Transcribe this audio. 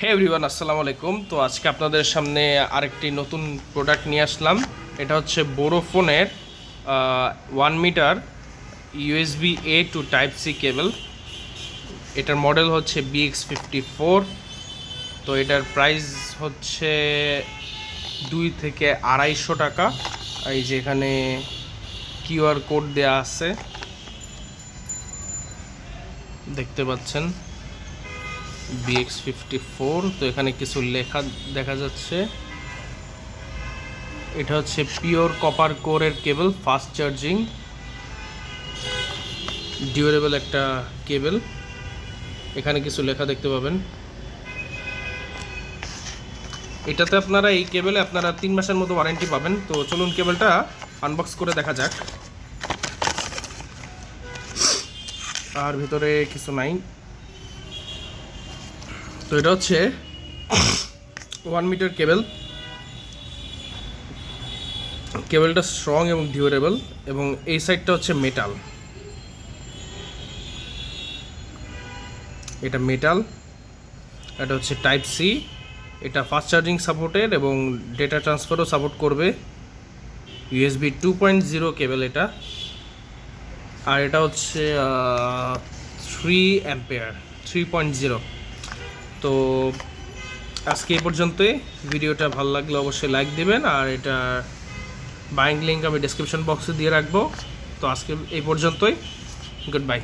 হে everyone, আসসালামু আলাইকুম। তো আজকে আপনাদের সামনে আরেকটি নতুন প্রোডাক্ট নিয়ে আসলাম। এটা হচ্ছে বোরোফোনের 1 metre USB A to type C cable. এটার মডেল হচ্ছে BX54। তো এটার প্রাইস হচ্ছে 2 থেকে 250 টাকা। এই যে এখানে কিউআর কোড দেওয়া আছে, দেখতে পাচ্ছেন BX54। তো এখানে কিছু লেখা দেখা যাচ্ছে। এটা হচ্ছে পিওর কপার কোরের কেবল, ফাস্ট চার্জিং, ডিউরেবল একটা কেবল। এখানে কিছু লেখা দেখতে পাবেন। এটাতে আপনারা এই কেবলে আপনারা 3 মাসের মতো ওয়ারেন্টি পাবেন। তো চলুন কেবলটা আনবক্স করে দেখা যাক। আর ভিতরে কিছু নাই। তো এটা হচ্ছে 1 মিটার কেবল। কেবলটা স্ট্রং এবং ডিউরেবল, এবং এই সাইডটা হচ্ছে মেটাল। এটা মেটাল। এটা হচ্ছে টাইপ সি। এটা ফাস্ট চার্জিং সাপোর্টেড এবং ডেটা ট্রান্সফারও সাপোর্ট করবে। USB 2.0 কেবল এটা। আর এটা হচ্ছে 3 অ্যাম্পিয়ার 3.0। তো আজকে এই পর্যন্তই। ভিডিওটা ভালো লাগলে অবশ্যই লাইক দিবেন, আর এটা বাইং লিঙ্ক আমি ডেসক্রিপশন বক্সে দিয়ে রাখবো। তো আজকে এই পর্যন্তই। Good bye.